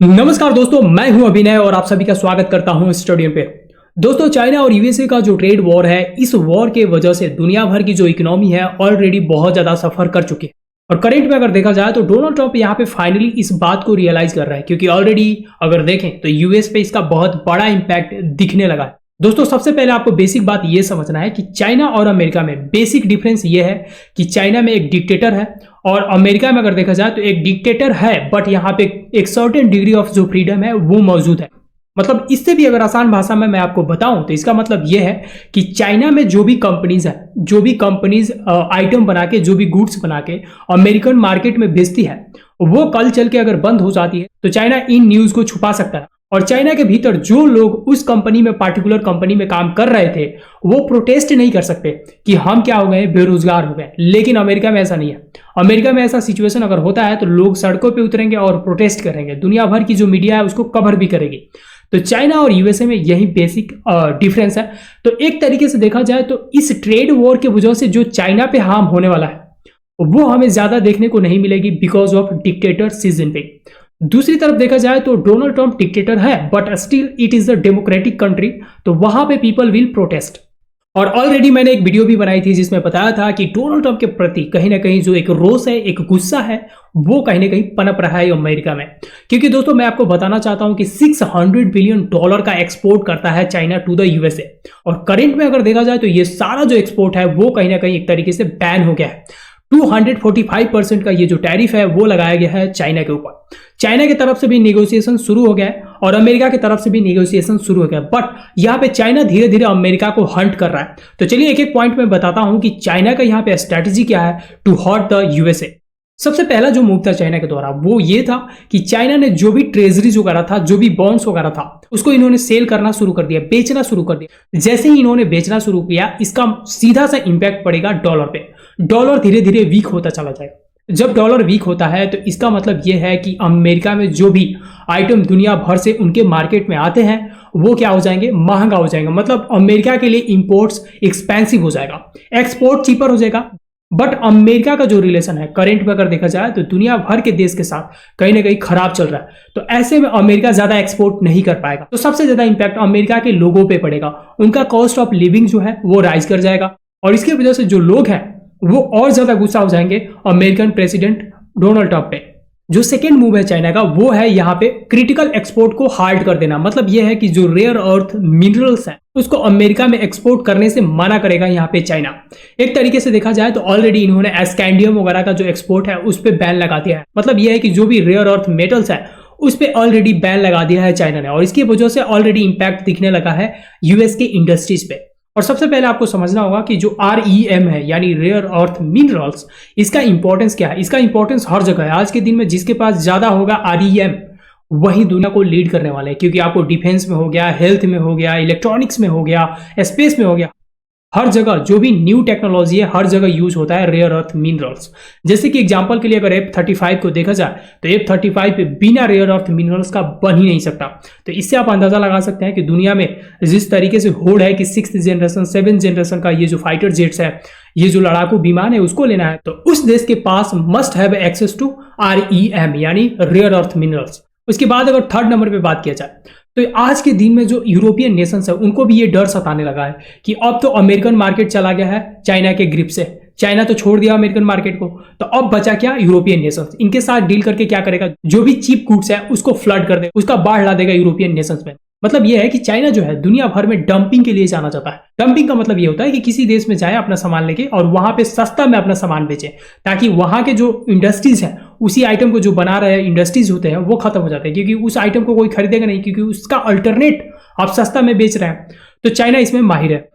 नमस्कार दोस्तों, मैं हूं अभिनय और आप सभी का स्वागत करता हूं स्टूडियो पे। दोस्तों, चाइना और यूएसए का जो ट्रेड वॉर है, इस वॉर के वजह से दुनिया भर की जो इकोनॉमी है ऑलरेडी बहुत ज्यादा सफर कर चुकी है। और करंट में अगर देखा जाए तो डोनाल्ड ट्रंप यहां पे फाइनली इस बात को रियलाइज कर रहा है, क्योंकि ऑलरेडी अगर देखें तो यूएस पे इसका बहुत बड़ा इंपैक्ट दिखने लगा है। दोस्तों, सबसे पहले आपको बेसिक बात यह समझना है कि चाइना और अमेरिका में बेसिक डिफरेंस यह है कि चाइना में एक डिक्टेटर है और अमेरिका में अगर देखा जाए तो एक डिक्टेटर है, बट यहाँ पे एक सर्टेन डिग्री ऑफ जो फ्रीडम है वो मौजूद है। मतलब इससे भी अगर आसान भाषा में मैं आपको बताऊं तो इसका मतलब यह है कि चाइना में जो भी कंपनीज है, जो भी कंपनीज आइटम बना के, जो भी गुड्स बना के अमेरिकन मार्केट में बेचती है, वो कल चल के अगर बंद हो जाती है तो चाइना इन न्यूज को छुपा सकता है। और चाइना के भीतर जो लोग उस कंपनी में, पार्टिकुलर कंपनी में काम कर रहे थे, वो प्रोटेस्ट नहीं कर सकते कि हम क्या हो गए, बेरोजगार हो गए। लेकिन अमेरिका में ऐसा नहीं है। अमेरिका में ऐसा सिचुएशन अगर होता है तो लोग सड़कों पे उतरेंगे और प्रोटेस्ट करेंगे। दुनिया भर की जो मीडिया है उसको कवर भी करेगी। तो चाइना और यूएसए में यही बेसिक डिफरेंस है। तो एक तरीके से देखा जाए तो इस ट्रेड वॉर के वजह से जो चाइना पे हार्म होने वाला है वो हमें ज्यादा देखने को नहीं मिलेगी, because of dictator Xi Jinping. दूसरी तरफ देखा जाए तो डोनाल्ड ट्रंप डिक्टेटर है, but still it is a democratic country, तो वहां पे पीपल विल प्रोटेस्ट। और ऑलरेडी मैंने एक वीडियो भी बनाई थी जिसमें बताया था कि डोनाल्ड ट्रंप के प्रति कहीं ना कहीं जो एक रोष है, एक गुस्सा है, वो कहीं ना कहीं पनप रहा है अमेरिका में। क्योंकि दोस्तों, मैं आपको बताना चाहता हूं कि $600 बिलियन का एक्सपोर्ट करता है चाइना टू द यूएसए। और करंट में अगर देखा जाए तो ये सारा जो एक्सपोर्ट है वो कहीं ना कहीं एक तरीके से बैन हो गया है। 245% का ये जो टैरिफ है वो लगाया गया है चाइना के ऊपर। चाइना की तरफ से भी नेगोशिएशन शुरू हो गया है और अमेरिका की तरफ से भी नेगोशिएशन शुरू हो गया है, बट यहाँ पे चाइना धीरे धीरे अमेरिका को हंट कर रहा है। तो चलिए एक एक पॉइंट में बताता हूं कि चाइना का यहाँ पे स्ट्रेटजी क्या है टू हर्ट द यूएसए। सबसे पहला जो मूव था चाइना के द्वारा वो ये था कि चाइना ने जो भी ट्रेजरीज वगैरह था, जो भी बॉन्ड्स वगैरह था, उसको इन्होंने सेल करना शुरू कर दिया, बेचना शुरू कर दिया। जैसे ही इन्होंने बेचना शुरू किया, इसका सीधा सा इंपैक्ट पड़ेगा डॉलर पे। डॉलर धीरे धीरे वीक होता चला जाएगा। जब डॉलर वीक होता है तो इसका मतलब यह है कि अमेरिका में जो भी आइटम दुनिया भर से उनके मार्केट में आते हैं वो क्या हो जाएंगे, महंगा हो जाएंगे। मतलब अमेरिका के लिए इंपोर्ट्स एक्सपेंसिव हो जाएगा, एक्सपोर्ट चीपर हो जाएगा। बट अमेरिका का जो रिलेशन है करंट में अगर देखा जाए तो दुनिया भर के देश के साथ कहीं ना कहीं खराब चल रहा है। तो ऐसे में अमेरिका ज्यादा एक्सपोर्ट नहीं कर पाएगा। तो सबसे ज्यादा इंपैक्ट अमेरिका के लोगों पे पड़ेगा। उनका कॉस्ट ऑफ लिविंग जो है वो राइज कर जाएगा और इसकी वजह से जो लोग हैं वो और ज्यादा गुस्सा हो जाएंगे अमेरिकन प्रेसिडेंट डोनाल्ड ट्रंप पे। जो सेकेंड मूव है चाइना का वो है यहाँ पे क्रिटिकल एक्सपोर्ट को हार्ड कर देना। मतलब यह है कि जो रेयर अर्थ मिनरल्स हैं उसको अमेरिका में एक्सपोर्ट करने से मना करेगा यहाँ पे चाइना। एक तरीके से देखा जाए तो ऑलरेडी इन्होंने एस्कैंडियम वगैरह का जो एक्सपोर्ट है उस पर बैन लगा दिया है। मतलब यह है कि जो भी रेयर अर्थ मेटल्स है उस पर ऑलरेडी बैन लगा दिया है चाइना ने, और इसकी वजह से ऑलरेडी इंपैक्ट दिखने लगा है यूएस के इंडस्ट्रीज पे। और सबसे पहले आपको समझना होगा कि जो REM है यानी रेयर अर्थ मिनरल्स, इसका इंपॉर्टेंस क्या है। इसका इंपॉर्टेंस हर जगह है। आज के दिन में जिसके पास ज्यादा होगा REM, वही दुनिया को लीड करने वाले हैं। क्योंकि आपको डिफेंस में हो गया, हेल्थ में हो गया, इलेक्ट्रॉनिक्स में हो गया, स्पेस में हो गया, हर जगह जो भी न्यू टेक्नोलॉजी है हर जगह यूज होता है रेयर अर्थ मिनरल्स। जैसे कि एग्जांपल के लिए अगर F-35 को देखा जाए तो F-35 बिना रेयर अर्थ मिनरल्स का बन ही नहीं सकता। तो इससे आप अंदाजा लगा सकते हैं कि दुनिया में जिस तरीके से होड़ है कि 6th जनरेशन 7th जनरेशन का ये जो फाइटर जेट्स है, ये जो लड़ाकू विमान है उसको लेना है, तो उस देश के पास must have access to REM यानी रेयर अर्थ मिनरल्स। उसके बाद अगर थर्ड नंबर पे बात किया जाए तो आज के दिन में जो यूरोपियन नेशंस है उनको भी ये डर सताने लगा है कि अब तो अमेरिकन मार्केट चला गया है चाइना के ग्रिप से। चाइना तो छोड़ दिया अमेरिकन मार्केट को, तो अब बचा क्या, यूरोपियन नेशंस। इनके साथ डील करके क्या करेगा, जो भी चीप गुड्स है उसको फ्लड कर देगा, उसका बाढ़ ला देगा यूरोपियन नेशंस में। मतलब यह है कि चाइना जो है दुनिया भर में डंपिंग के लिए जाना जाता है। डंपिंग का मतलब यह होता है कि किसी देश में जाए अपना सामान लेके और वहां पे सस्ता में अपना सामान बेचे, ताकि वहां के जो इंडस्ट्रीज है, उसी आइटम को जो बना रहे इंडस्ट्रीज होते हैं वो खत्म हो जाते हैं, क्योंकि उस आइटम को कोई खरीदेगा नहीं, क्योंकि उसका अल्टरनेट आप सस्ता में बेच रहे हैं। तो चाइना इसमें माहिर है।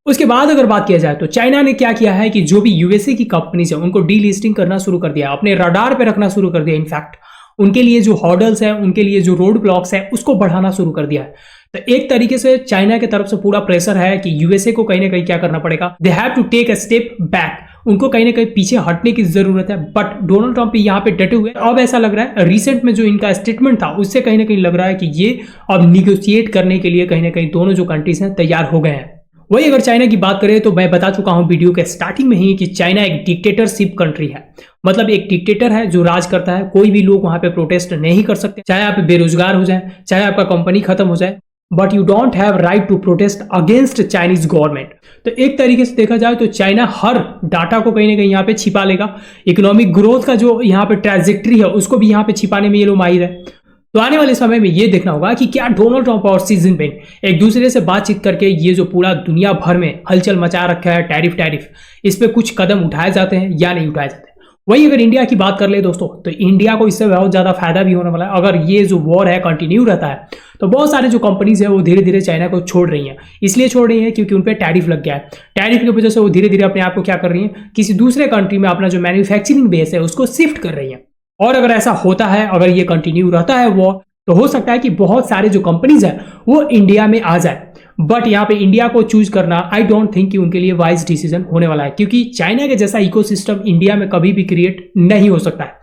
उसके बाद अगर बात किया जाए तो चाइना ने क्या किया है कि जो भी यूएसए की कंपनीज है उनको डीलिस्टिंग करना शुरू कर दिया, अपने रडार पे रखना शुरू कर दिया। इनफैक्ट उनके लिए जो हॉर्डल्स है, उनके लिए जो रोड ब्लॉक्स है उसको बढ़ाना शुरू कर दिया है। तो एक तरीके से चाइना की तरफ से पूरा प्रेशर है कि यूएसए को कहीं ना कहीं क्या करना पड़ेगा, they have to take a step back. उनको कहीं ना कहीं पीछे हटने की जरूरत है। बट डोनाल्ड ट्रंप यहाँ पे डटे हुए। अब ऐसा लग रहा है रिसेंट में जो इनका स्टेटमेंट था उससे कहीं ना कहीं लग रहा है कि ये अब निगोशिएट करने के लिए कहीं ना कहीं दोनों जो कंट्रीज हैं तैयार हो गए हैं। वही अगर चाइना की बात करें तो मैं बता चुका हूं वीडियो के स्टार्टिंग में ही कि चाइना एक डिक्टेटरशिप कंट्री है। मतलब एक डिक्टेटर है जो राज करता है, कोई भी लोग वहां पे प्रोटेस्ट नहीं कर सकते, चाहे आप बेरोजगार हो जाए, चाहे आपका कंपनी खत्म हो जाए, but you don't have right to protest against Chinese government. तो एक तरीके से देखा जाए तो चाइना हर डाटा को कहीं ना कहीं यहाँ पे छिपा लेगा। इकोनॉमिक ग्रोथ का जो यहाँ पे ट्रैजेक्टरी है उसको भी यहाँ पे छिपाने में ये लोग माहिर है। तो आने वाले समय में ये देखना होगा कि क्या डोनाल्ड ट्रंप और शी जिनपिंग एक दूसरे से बातचीत करके ये जो पूरा दुनिया भर में हलचल मचा रखा है टैरिफ इस पे कुछ कदम उठाए जाते हैं या नहीं उठाए जाते हैं। वही अगर इंडिया की बात कर ले दोस्तों, तो इंडिया को इससे बहुत ज्यादा फायदा भी होने वाला है। अगर ये जो वॉर है कंटिन्यू रहता है तो बहुत सारे जो कंपनीज है वो धीरे धीरे चाइना को छोड़ रही हैं। इसलिए छोड़ रही हैं क्योंकि उन पर टैरिफ लग गया है। टैरिफ की वजह से वो धीरे धीरे अपने आप को क्या कर रही है, किसी दूसरे कंट्री में अपना जो मैन्युफैक्चरिंग बेस है उसको शिफ्ट कर रही है। और अगर ऐसा होता है, अगर ये कंटिन्यू रहता है वॉर, तो हो सकता है कि बहुत सारे जो कंपनीज है वो इंडिया में आ जाए। बट यहाँ पे इंडिया को चूज करना आई डोंट थिंक कि उनके लिए वाइज डिसीजन होने वाला है, क्योंकि चाइना के जैसा इकोसिस्टम इंडिया में कभी भी क्रिएट नहीं हो सकता है।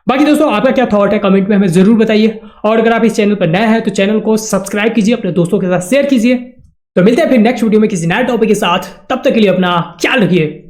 बाकी दोस्तों आपका क्या थॉट है कमेंट में हमें जरूर बताइए। और अगर आप इस चैनल पर नए हैं तो चैनल को सब्सक्राइब कीजिए, अपने दोस्तों के साथ शेयर कीजिए। तो मिलते हैं फिर नेक्स्ट वीडियो में किसी नए टॉपिक के साथ। तब तक के लिए अपना ख्याल रखिए।